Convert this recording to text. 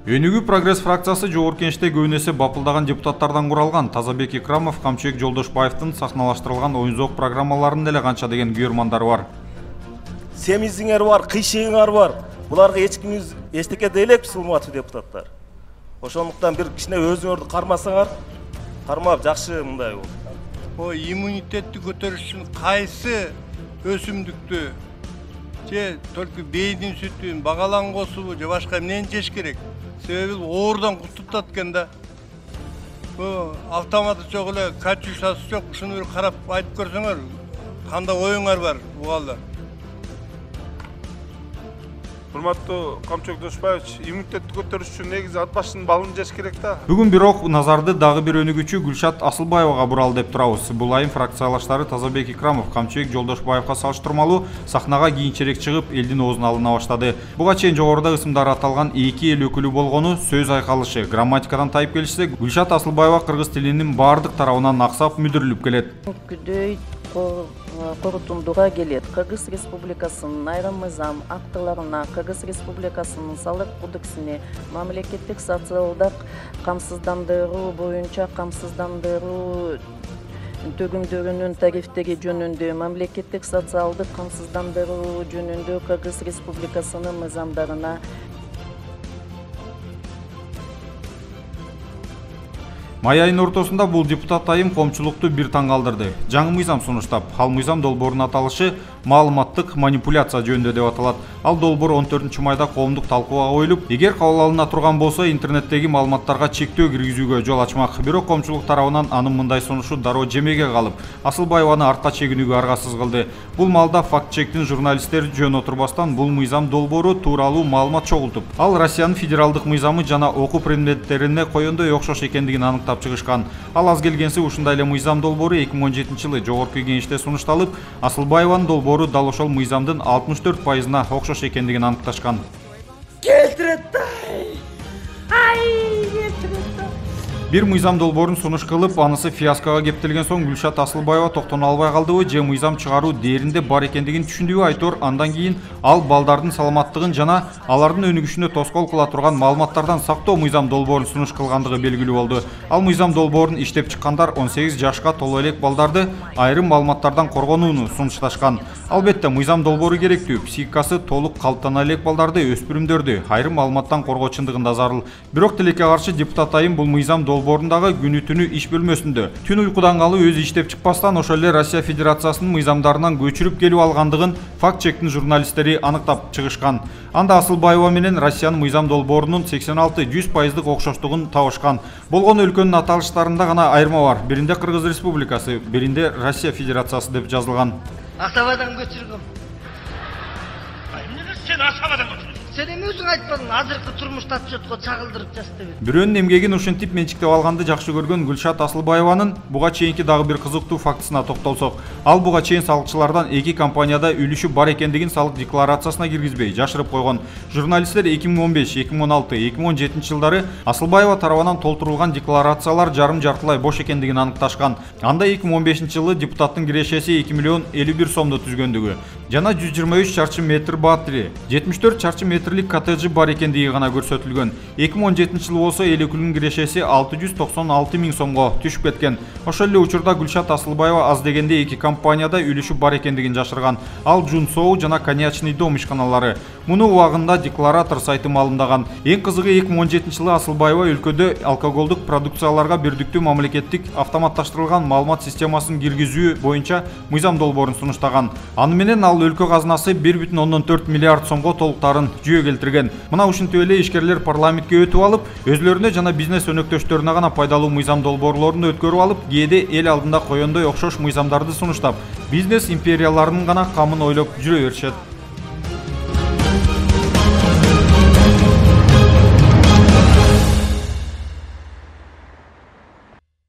Өнүгүү прогресс фракциясы жогорку кеңеште көбүнесе бапылдаган депутаттардан куралган. Тазабек Икрамов Камчыбек Жолдошбаевдин сахналаштырылган оюн-зоок программаларынын эле канча деген күйөрмандары бар. Семизиңер бар, кыйшыгыңар бар. Буларга эчкимиз эчтеке дейлепсиз урматтуу депутаттар. Ошондуктан бир кичине өзүңөрдү кармасаңар, кармап жакшы мындай болот. O immunitetti көтөрүш үчүн кайсы өсүмдүктү же только бейдин сүтүн, багалангосубу же башка эмнени жеш керек? Себеби оордан кутуптат экен да. Автоматы жок эле, качушасы жок, ушуну бир карап айтып көрсөңөр, кандай оюңар бар бугалда. Урматтуу Камчыбек Жолдошбаевич, иммунитетти көтөрүш үчүн негизи ат башынын балын жеш керек да. Бүгүн бирок назарды дагы бир өнүгүүчү Гүлшат Асылбаевага буралы деп турабыз. Бул айым фракциялаштары Тазабек Икрамов Камчыбек Жолдошбаевга салыштырмалуу сахнага кийинчерээк чыгып, элдин оозун алына баштады. Буга чейин жогоруда ысымдары аталган эки эл өкүлү болгону сөз айкалышы, грамматикадан тайып келишсе, Гүлшат Асылбаева кыргыз тилинин баардык тарабынан аксап мүдүрүлүп келет. Корутундуга келет. Кыргыз Республикасынын айрым мыйзам актыларына, Кыргыз Республикасынын салык кодексине, мамлекеттик социалдык камсыздандыруу боюнча камсыздандыруу төгүмдөрүнүн тарифтери жөнүндө, мамлекеттик социалдык камсыздандыруу жөнүндө Кыргыз Республикасынын мыйзамдарына Май айынын ортосунда бул депутат айым коомчулукту бир таң калтырды. Жаңы мыйзам сунуштап, ал мыйзам долбоорунун аталышы маалыматтык манипуляция жөнүндө деп аталат. Ал долбоор 14 майда коомдук талкууга коюлуп, эгер кабыл алына турган болсо интернеттеги маалыматтарга чектөө киргизүүгө жол ачмак. Бирок коомчулук тарабынан анын мындай сунушу дароо жемеге калып, Асылбаеваны артка чегинүүгө аргасыз кылды. Бул маалда факт чектин журналисттери жөн отурбастан бул мыйзам долбоору тууралуу маалымат чогултуп, ал Россиянын федералдык мыйзамы жана окуу предметтерине койгондой окшош экендигин аныктап чыгышкан. Ал аз келгенси ушундай эле мыйзам долбоору 2017-жылы жогорку кеңеште сунушталып, Асылбаеванын долбоору дал ошол мыйзамдын 64%-на окшош экендигин аныкташкан. Бир мыйзам долбоорун сунуш кылып, анысы фиаскага кептелген соң Гүлшат Асылбаева токтоно албай калдыбы же мыйзам чыгаруу дээринде бар экендигин түшүндүбү айтор. Андан кийин ал балдардын саламаттыгын жана алардын өнүгүшүнө тоскоол кыла турган маалыматтардан сактоо мыйзам долбоорун сунуш кылгандыгы белгилүү болду. Ал мыйзам долбоорун иштеп чыккандар 18 жашка толо элек балдарды айрым маалыматтардан коргонууну сунушташкан. Албетте мыйзам долбоору керектүү, психикасы толук калыптана элек балдарды, өспүрүмдөрдү айрым маалыматтан коргоо чындыгында зарыл. Бирок тилекке каршы депутат айым бул мыйзам долбоорундагы күнү-түнү иш бөлмөсүндө түн уйкудан калып өзү иштеп чыкпастан ошол эле Россия Федерациясынын мыйзамдарынан көчүрүп келип алгандыгын факт чектин журналисттери аныктап чыгышкан. Анда Асылбаева менен Россиянын мыйзам долбоорунун 86–100% окшоштугун табышкан. Болгону өлкөнүн аталыштарында гана айырма бар. Биринде Кыргыз Республикасы, биринде Россия Федерациясы деп жазылган. Асабадан көчүргөм. Эмне сен Асабадан көчүргөн? Сен эми өзүң айтпадың, азыркы турмушта отчетко чагылдырып жаз деп. Бирөөнүн эмгегин ушинтип менчиктеп алганды жакшы көргөн Гүлшат Асылбаеванын буга чейинки дагы бир кызыктуу фактысына токтолсок, ал буга чейин салыкчылардан эки компанияда үлүшү бар экендигин салык декларациясына киргизбей жашырып койгон. Журналисттер 2015, 2016, 2017 жылдары Асылбаева тарабынан толтурулган декларациялар жарым-жартылай бош экендигин аныкташкан. Анда 2015 жылы депутаттын кирешеси 2 миллион 51 сомду түзгөндүгү жана 123 чарчы метр батири, 74 чарчы метрлик коттеджи бар экендиги гана көрсөтүлгөн. 2017 жылы болсо эл өкүлүнүн кирешеси 696 миң сомго түшүп кеткен. Ошол эле учурда Гүлшат Асылбаева аз дегенде эки компанияда үлүшү бар экендигин жашырган. Ал Жунсоу жана Коньячный дом ишканалары. Муну убагында декларатор сайты маалымдаган. Эң кызыгы 2017 жылы Асылбаева өлкөдө алкоголдук продукцияларга бирдиктүү мамлекеттик автоматташтырылган маалымат системасын киргизүү боюнча мыйзам долбоорун сунуштаган. Аны менен ал өлкө казынасы 1,4 миллиард сомго толуктарын жүйө келтирген. Мына ушинтип эле ишкерлер парламентке өтүп алып, өзлөрүнө жана бизнес өнөктөштөрүнө гана пайдалуу мыйзам долбоорлорун өткөрүп алып, кээде эл алдында коёндой окшош мыйзамдарды сунуштап, бизнес империяларынын гана камын ойлоп жүрө беришет.